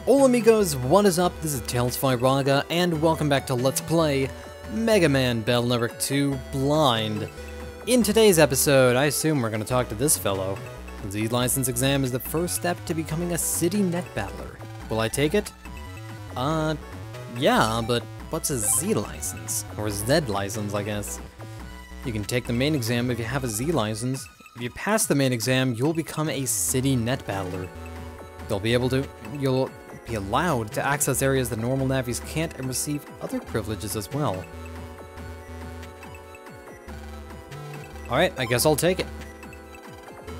Hola amigos, what is up? This is Tails5Raga, and welcome back to Let's Play Mega Man Battle Network 2 Blind. In today's episode, I assume we're going to talk to this fellow. The Z-License exam is the first step to becoming a city net battler. Will I take it? Yeah, but what's a Z-License? Or a Z-License, I guess. You can take the main exam if you have a Z-License. If you pass the main exam, you'll become a city net battler. You'll be allowed to access areas that normal navies can't and receive other privileges as well. Alright, I guess I'll take it.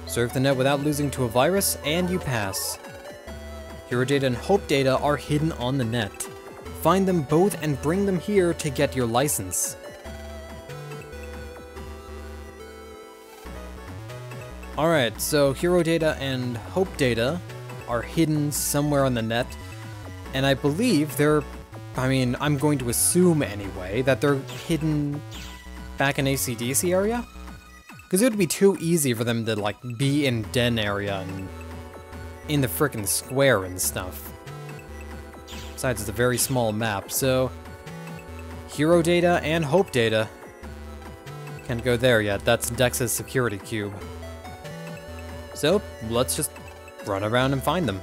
Surf the net without losing to a virus, and you pass. Hero data and hope data are hidden on the net. Find them both and bring them here to get your license. Alright, so hero data and hope data are hidden somewhere on the net, and I believe I'm going to assume anyway, that they're hidden back in AC/DC area? Because it would be too easy for them to, like, be in Den area and in the frickin' square and stuff. Besides, it's a very small map, so hero data and hope data can't go there yet. That's Dex's security cube. So, let's just run around and find them.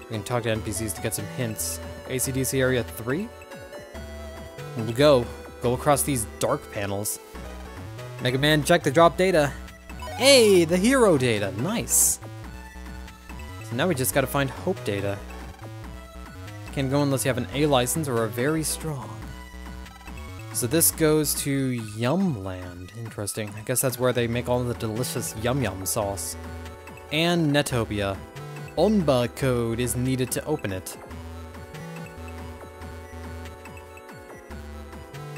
We can talk to NPCs to get some hints. AC/DC Area 3? We'll go across these dark panels. Mega Man, check the drop data. Hey, the hero data, nice. So now we just gotta find hope data. Can't go unless you have an A license or are very strong. So this goes to Yumland. Interesting. I guess that's where they make all the delicious Yum Yum sauce. And Netopia. Onba code is needed to open it.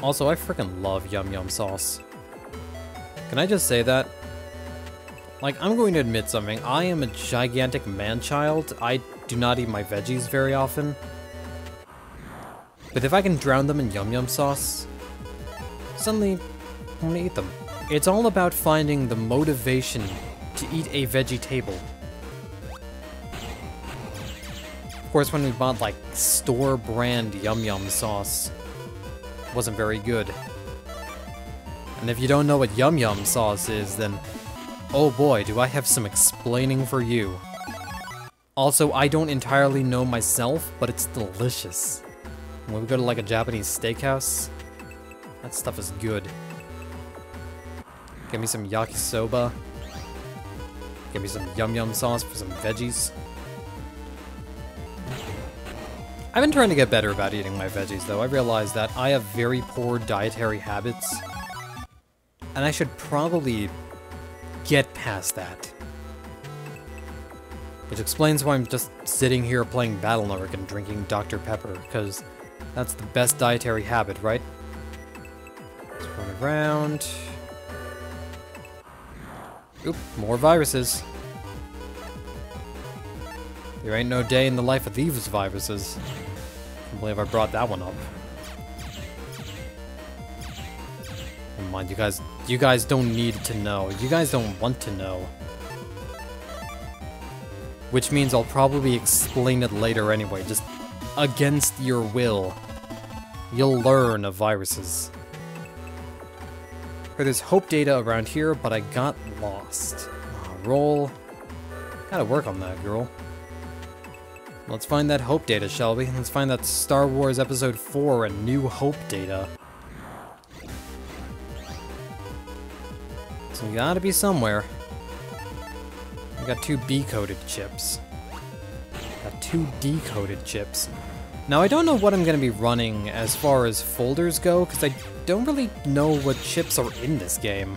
Also, I freaking love Yum Yum sauce. Can I just say that? Like, I'm going to admit something. I am a gigantic man-child. I do not eat my veggies very often. But if I can drown them in Yum Yum sauce, suddenly I want to eat them. It's all about finding the motivation to eat a veggie table. Of course, when we bought, like, store-brand Yum Yum sauce, it wasn't very good. And if you don't know what Yum Yum sauce is, then oh boy, do I have some explaining for you. Also, I don't entirely know myself, but it's delicious. When we go to, like, a Japanese steakhouse, that stuff is good. Give me some yakisoba. Give me some Yum Yum sauce for some veggies. I've been trying to get better about eating my veggies, though. I realize that I have very poor dietary habits, and I should probably get past that. Which explains why I'm just sitting here playing Battle Network and drinking Dr. Pepper, because that's the best dietary habit, right? Let's run around. Oop, more viruses. There ain't no day in the life of these viruses. I can't believe I brought that one up. Never mind, you guys don't need to know. You guys don't want to know. Which means I'll probably explain it later anyway, just against your will. You'll learn of viruses. There's hope data around here, but I got lost. Roll. Gotta work on that, girl. Let's find that hope data, shall we? Let's find that Star Wars Episode 4 and New Hope data. So we gotta be somewhere. We got 2 B-coded chips. Got 2 decoded chips. Now, I don't know what I'm gonna be running as far as folders go, because I don't really know what chips are in this game.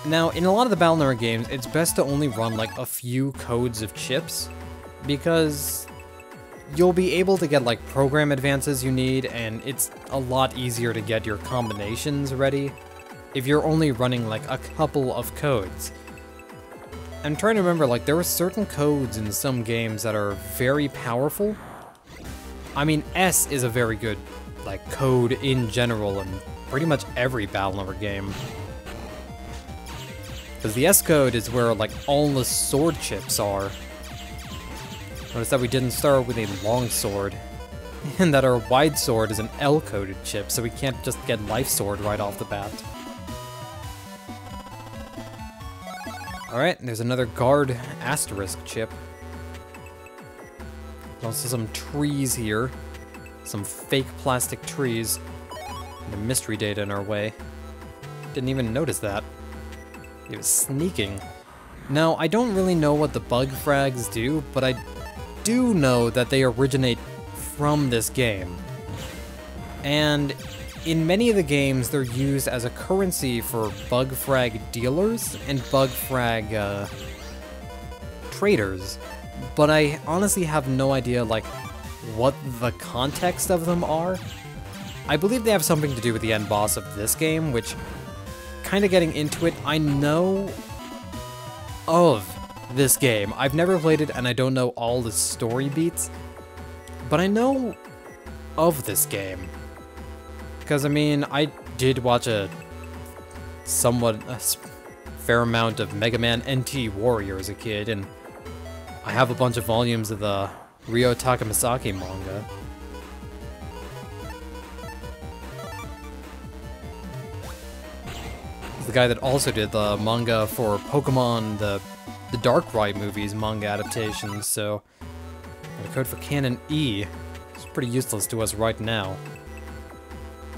Now, in a lot of the Battle Network games, it's best to only run, like, a few codes of chips, because you'll be able to get, like, program advances you need, and it's a lot easier to get your combinations ready if you're only running, like, a couple of codes. I'm trying to remember, like, there were certain codes in some games that are very powerful. I mean, S is a very good, like, code in general in pretty much every Battle Network game. Because the S code is where, like, all the sword chips are. Notice that we didn't start with a long sword. And that our wide sword is an L-coded chip, so we can't just get life sword right off the bat. Alright, there's another guard asterisk chip. There's also some trees here. Some fake plastic trees. And a mystery data in our way. Didn't even notice that. It was sneaking. Now, I don't really know what the bug frags do, but I do know that they originate from this game. And in many of the games, they're used as a currency for bug frag dealers and bug frag traders. But I honestly have no idea, like, what the context of them are. I believe they have something to do with the end boss of this game, which, kind of getting into it, I know of this game. I've never played it, and I don't know all the story beats, but I know of this game. Because, I mean, I did watch a fair amount of Mega Man NT Warrior as a kid, and I have a bunch of volumes of the Ryo Takamisaki manga. He's the guy that also did the manga for Pokemon, the Darkrai movies manga adaptations, so got a code for Cannon E. It's pretty useless to us right now.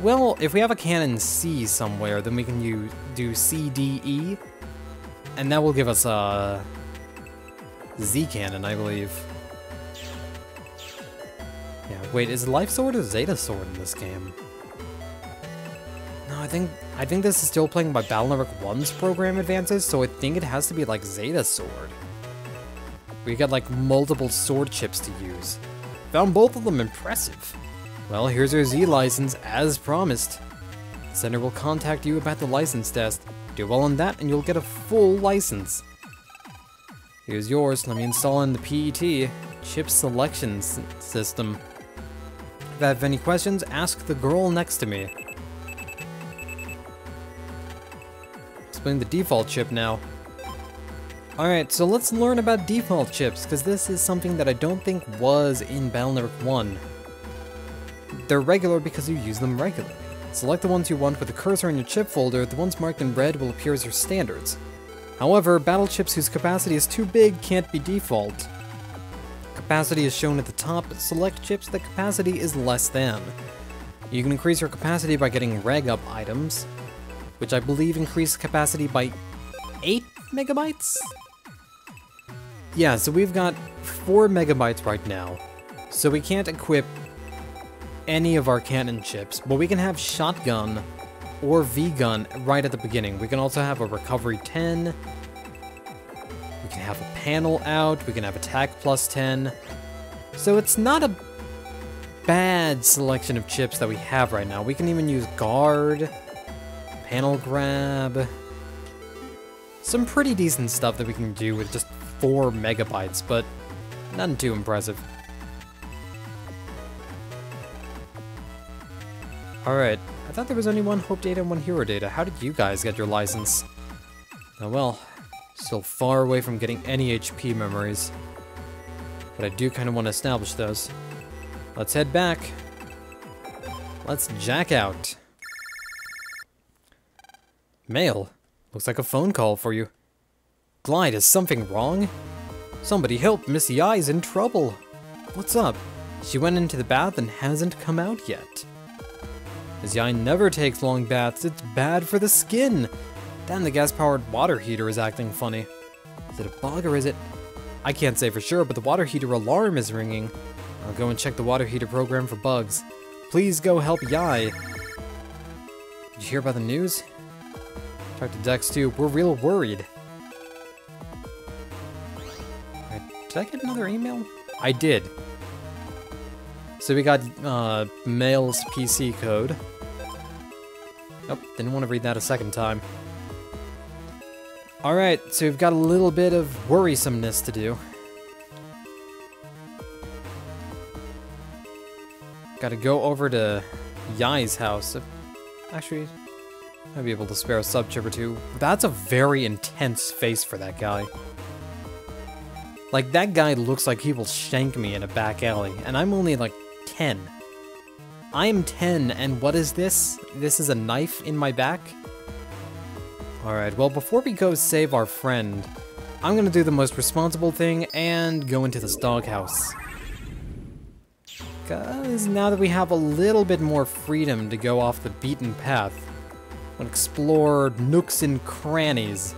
Well, if we have a Cannon C somewhere, then we can do CDE, and that will give us a Z Cannon, I believe. Yeah, wait, is Life Sword or Zeta Sword in this game? No, I think this is still playing by Battle Network 1's program advances, so I think it has to be like Zeta Sword. We got like multiple sword chips to use. Found both of them impressive. Well, here's your Z license, as promised. The center will contact you about the license test. Do well on that and you'll get a full license. Here's yours, let me install in the PET, Chip Selection System. If I have any questions, ask the girl next to me. Explain the default chip now. Alright, so let's learn about default chips, because this is something that I don't think was in Battle Network 1. They're regular because you use them regularly. Select the ones you want with the cursor in your chip folder, the ones marked in red will appear as your standards. However, battle chips whose capacity is too big can't be default. Capacity is shown at the top, but select chips that capacity is less than. You can increase your capacity by getting reg up items, which I believe increase capacity by 8 megabytes? Yeah, so we've got 4 megabytes right now, so we can't equip any of our cannon chips, but we can have shotgun or V-gun right at the beginning. We can also have a recovery 10, we can have a panel out, we can have attack plus 10, so it's not a bad selection of chips that we have right now. We can even use guard, panel grab, some pretty decent stuff that we can do with just 4 megabytes, but nothing too impressive. Alright, I thought there was only one Hope Data and one Hero Data. How did you guys get your license? Oh well, still far away from getting any HP memories. But I do kind of want to establish those. Let's head back. Let's jack out. Mail. Looks like a phone call for you. Glide, is something wrong? Somebody help, Miss Yai's in trouble. What's up? She went into the bath and hasn't come out yet. Miss Yai never takes long baths, it's bad for the skin. Damn, the gas-powered water heater is acting funny. Is it a bug or is it... I can't say for sure, but the water heater alarm is ringing. I'll go and check the water heater program for bugs. Please go help Yai. Did you hear about the news? Talk to Dex too, we're real worried. Did I get another email? I did. So we got Mail's PC code. Nope, didn't want to read that a second time. Alright, so we've got a little bit of worrisomeness to do. Gotta go over to Yai's house. Actually, I'd be able to spare a sub-chip or two. That's a very intense face for that guy. Like, that guy looks like he will shank me in a back alley, and I'm only like 10. I'm 10, and what is this? This is a knife in my back? Alright, well, before we go save our friend, I'm gonna do the most responsible thing and go into this doghouse. Because now that we have a little bit more freedom to go off the beaten path and explore nooks and crannies.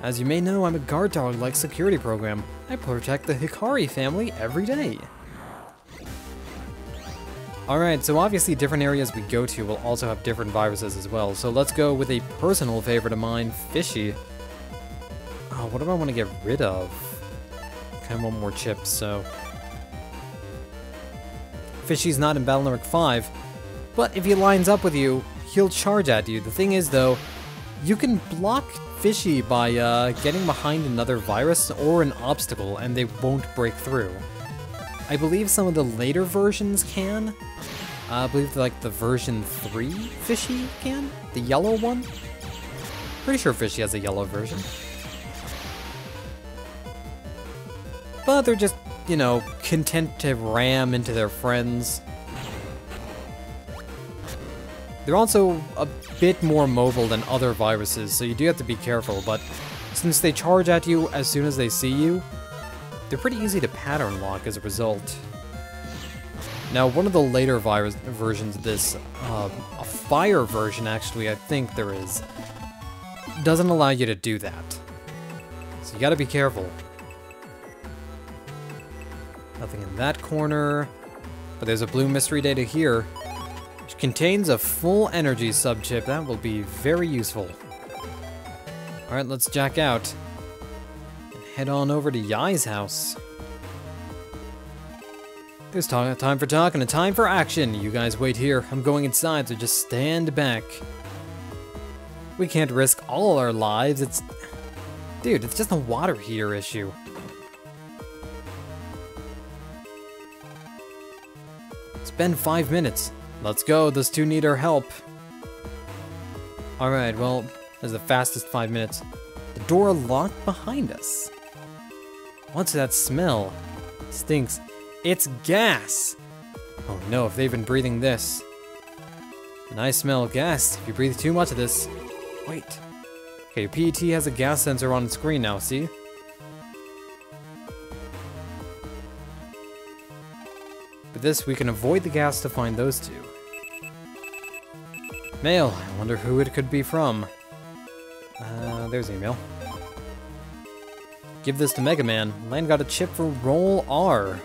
As you may know, I'm a guard dog-like security program. I protect the Hikari family every day. Alright, so obviously different areas we go to will also have different viruses as well. So let's go with a personal favorite of mine, Fishy. Oh, what do I want to get rid of? Kind of want more chips, so... Fishy's not in battle number 5, but if he lines up with you, he'll charge at you. The thing is, though, you can block Fishy by getting behind another virus or an obstacle, and they won't break through. I believe some of the later versions can. I believe like the version 3 Fishy can? The yellow one? Pretty sure Fishy has a yellow version. But they're just, you know, content to ram into their friends. They're also a bit more mobile than other viruses, so you do have to be careful, but since they charge at you as soon as they see you, they're pretty easy to pattern lock as a result. Now, one of the later versions of this, a fire version actually, I think there is, doesn't allow you to do that. So you gotta be careful. Nothing in that corner, but there's a blue mystery data here, which contains a full energy sub-chip. That will be very useful. Alright, let's jack out. Head on over to Yai's house. There's time for talk and a time for action. You guys wait here. I'm going inside, so just stand back. We can't risk all our lives. Dude, it's just a water heater issue. It's been 5 minutes. Let's go. Those two need our help. Alright, well, that's the fastest 5 minutes. The door locked behind us. What's that smell? It stinks. It's gas! Oh no, if they've been breathing this. And I smell gas if you breathe too much of this. Wait. Okay, your PET has a gas sensor on the screen now, see? With this, we can avoid the gas to find those two. Mail. I wonder who it could be from. There's email. Give this to Mega Man. Land got a chip for Roll R.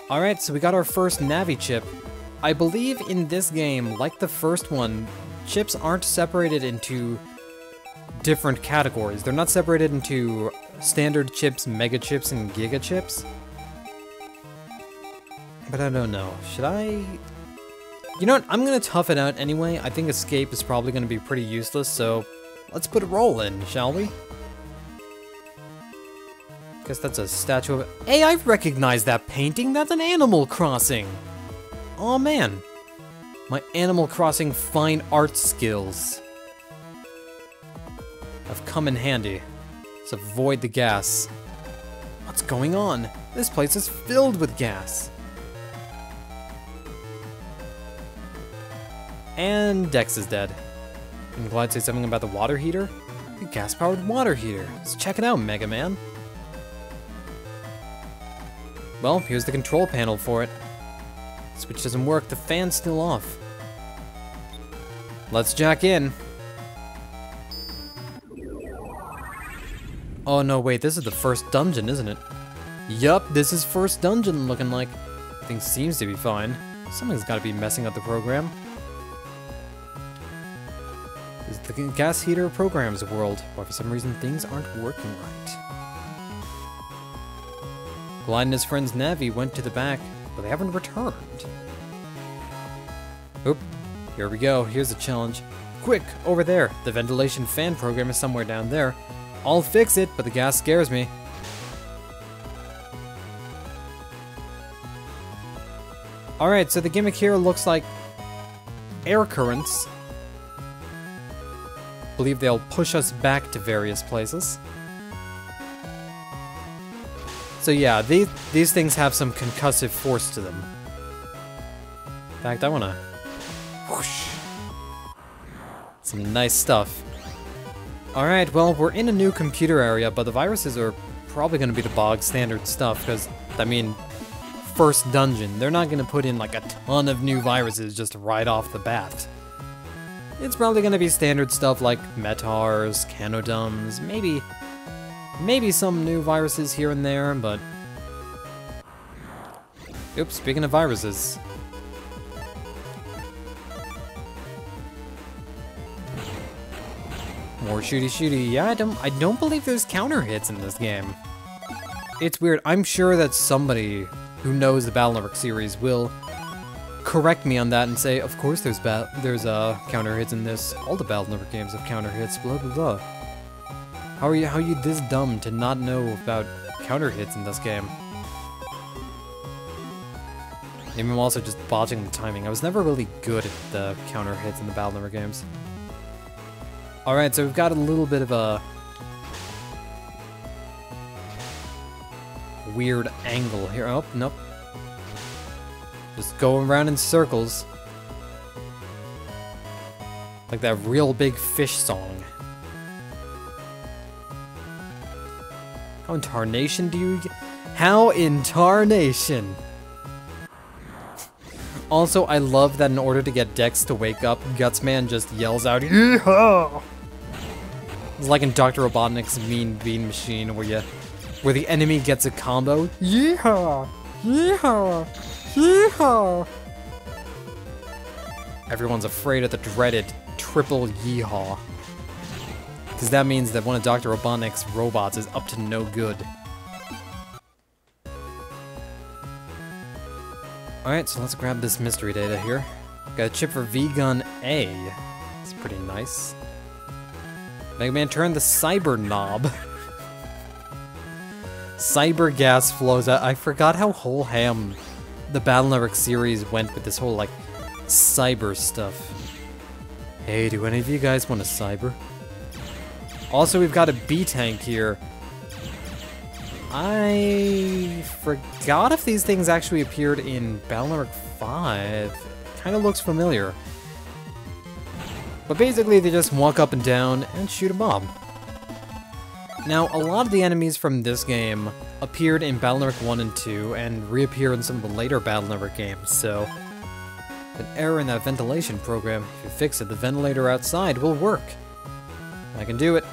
Alright, so we got our first Navi chip. I believe in this game, like the first one, chips aren't separated into different categories. They're not separated into standard chips, mega chips, and giga chips. But I don't know. Should I... You know what? I'm gonna tough it out anyway. I think escape is probably gonna be pretty useless, so let's put a roll in, shall we? Guess that's a statue of... Hey, I recognize that painting! That's an Animal Crossing! Aw, man. My Animal Crossing fine art skills have come in handy. Let's avoid the gas. What's going on? This place is filled with gas. And Dex is dead. I'm glad to say something about the water heater. The gas-powered water heater. Let's check it out, Mega Man. Well, here's the control panel for it. Switch doesn't work, the fan's still off. Let's jack in. Oh no, wait, this is the first dungeon, isn't it? Yup, this is first dungeon looking like. Everything seems to be fine. Something's gotta be messing up the program. This is the gas heater programs world, but for some reason things aren't working right. Glide and his friends Navi went to the back, but they haven't returned. Oop, here we go, here's the challenge. Quick, over there, the ventilation fan program is somewhere down there. I'll fix it, but the gas scares me. Alright, so the gimmick here looks like air currents believe they'll push us back to various places. So yeah, these things have some concussive force to them. In fact, I wanna... whoosh. Some nice stuff. Alright, well, we're in a new computer area, but the viruses are probably gonna be the bog standard stuff, because, I mean, first dungeon, they're not gonna put in like a ton of new viruses just right off the bat. It's probably gonna be standard stuff like Metars, Canodums, maybe some new viruses here and there, but... Oops, speaking of viruses. More shooty. Yeah, I don't believe there's counter hits in this game. It's weird. I'm sure that somebody who knows the Battle Network series will correct me on that and say, of course there's counter hits in this. All the Battle Network games have counter hits. Blah blah blah. How are you this dumb to not know about counter hits in this game? Maybe I'm also just botching the timing. I was never really good at the counter hits in the Battle Network games. Alright, so we've got a little bit of a weird angle here. Oh, nope. Just going around in circles. Like that real big fish song. How in tarnation do you... How in tarnation? Also, I love that in order to get Dex to wake up, Gutsman just yells out, "Yeehaw!" It's like in Dr. Robotnik's Mean Bean Machine, where the enemy gets a combo. Yeehaw! Yeehaw! Yeehaw! Everyone's afraid of the dreaded triple yeehaw. Because that means that one of Dr. Robotnik's robots is up to no good. Alright, so let's grab this mystery data here. Got a chip for V-Gun A. It's pretty nice. Mega Man turned the cyber knob. Cyber gas flows out. I forgot how whole ham the Battle Network series went with this whole, like, cyber stuff. Hey, do any of you guys want a cyber? Also, we've got a B-Tank here. I forgot if these things actually appeared in Battle Network 5. Kinda looks familiar. But basically, they just walk up and down and shoot a bomb. Now, a lot of the enemies from this game appeared in Battle Network 1 and 2 and reappear in some of the later Battle Network games, so... An error in that ventilation program. If you fix it, the ventilator outside will work. I can do it.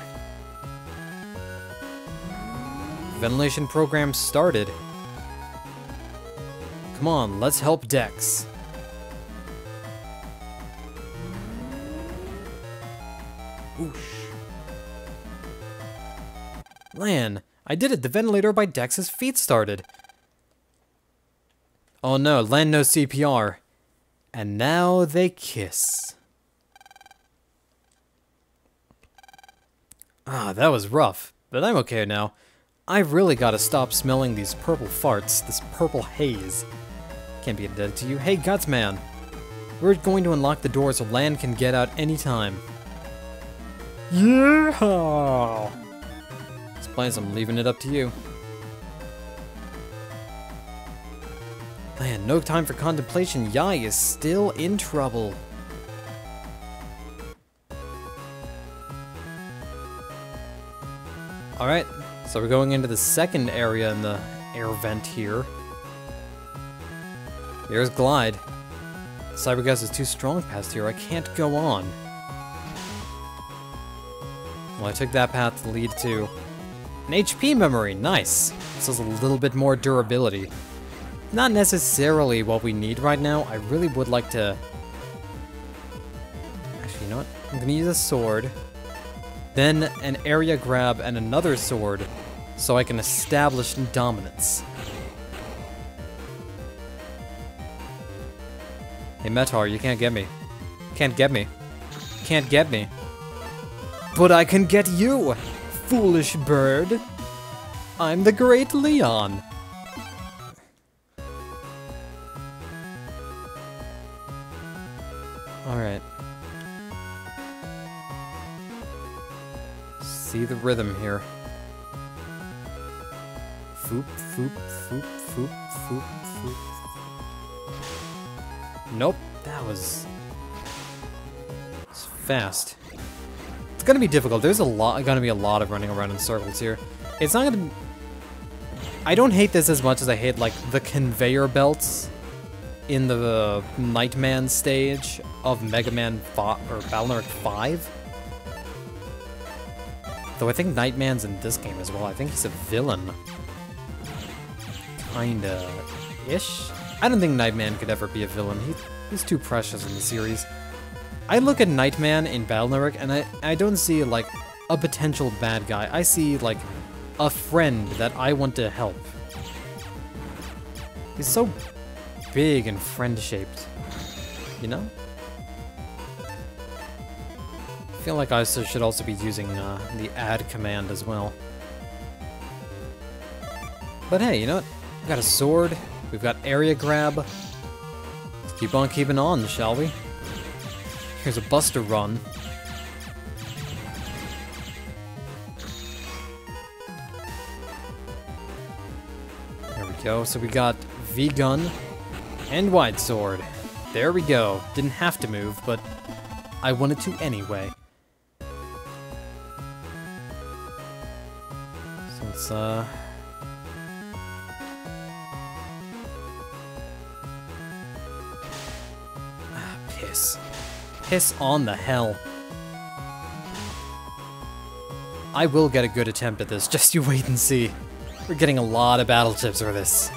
Ventilation program started. Come on, let's help Dex. Whoosh. Lan, I did it! The ventilator by Dex's feet started. Oh no, Lan knows CPR. And now they kiss. Ah, that was rough, but I'm okay now. I've really got to stop smelling these purple farts, this purple haze. Can't be indebted to you. Hey, Gutsman! We're going to unlock the door so Lan can get out anytime. Yeah! Splice, I'm leaving it up to you. Lan, no time for contemplation. Yai is still in trouble. Alright. So we're going into the second area in the air vent here. Here's Glide. Cyber gas is too strong past here. I can't go on. Well, I took that path to lead to an HP memory. Nice. This is a little bit more durability. Not necessarily what we need right now. I really would like to... Actually, you know what? I'm gonna use a sword. Then an area grab and another sword, so I can establish dominance. Hey Metar, you can't get me. Can't get me. Can't get me. But I can get you, foolish bird. I'm the great Leon. Alright. the rhythm here. Foop, foop, foop, foop, foop, foop. Nope, that was fast. It's gonna be difficult. There's gonna be a lot of running around in circles here. It's not gonna... I don't hate this as much as I hate, like, the conveyor belts in the Nightman stage of Mega Man 5, or Battle 5. Though I think Nightman's in this game as well. I think he's a villain. Kinda-ish? I don't think Nightman could ever be a villain. He's too precious in the series. I look at Nightman in Battle Network, and I don't see, like, a potential bad guy. I see, like, a friend that I want to help. He's so big and friend-shaped, you know? I feel like I should also be using the add command as well. But hey, you know what? We've got a sword, we've got area grab. Let's keep on keeping on, shall we? Here's a Buster Run. There we go. So we got V-Gun and Wide Sword. There we go. Didn't have to move, but I wanted to anyway. So let's, piss. Piss on the hell. I will get a good attempt at this, just you wait and see. We're getting a lot of battle tips for this.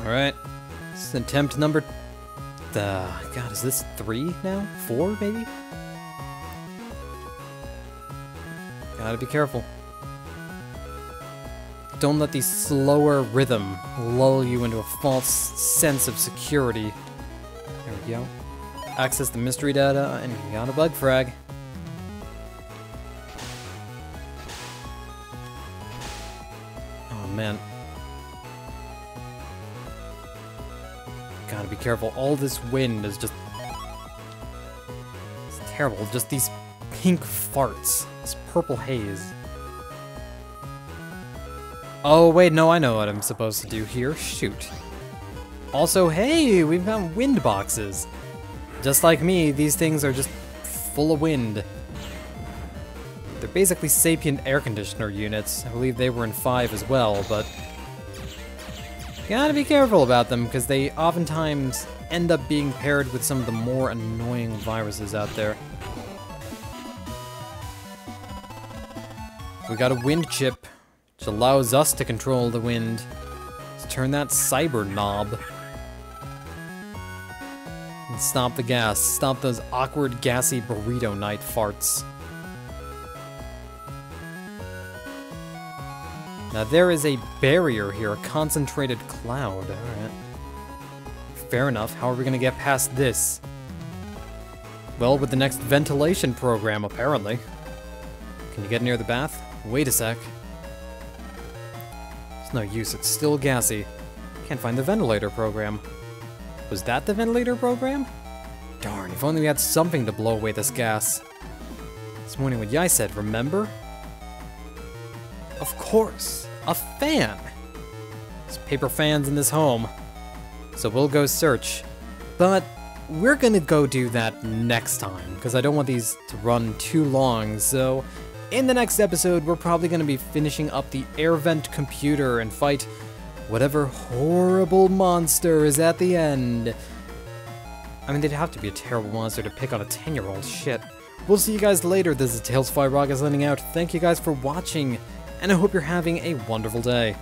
Alright, this is attempt number... God, is this 3 now? 4, maybe? Gotta be careful. Don't let the slower rhythm lull you into a false sense of security. There we go. Access the mystery data, and you got a bug frag. Oh, man. Gotta be careful. All this wind is just... It's terrible. Just these pink farts. This purple haze. Oh, wait, no, I know what I'm supposed to do here. Shoot. Also, hey, we've got wind boxes. Just like me, these things are just full of wind. They're basically sapient air conditioner units. I believe they were in 5 as well, but... Gotta be careful about them, because they oftentimes end up being paired with some of the more annoying viruses out there. We got a wind chip, which allows us to control the wind. Let's turn that cyber knob. And stop the gas. Stop those awkward, gassy burrito night farts. Now there is a barrier here, a concentrated cloud. Alright. Fair enough. How are we gonna get past this? Well, with the next ventilation program, apparently. Can you get near the bath? Wait a sec. It's no use, it's still gassy. Can't find the ventilator program. Was that the ventilator program? Darn, if only we had something to blow away this gas. This morning what Yai said, remember? Of course, a fan. There's paper fans in this home, so we'll go search. But we're gonna go do that next time, because I don't want these to run too long, so in the next episode, we're probably gonna be finishing up the air vent computer and fight whatever horrible monster is at the end. I mean, they'd have to be a terrible monster to pick on a 10-year-old, shit. We'll see you guys later. This is Tails Fly Rock is letting out. Thank you guys for watching, and I hope you're having a wonderful day.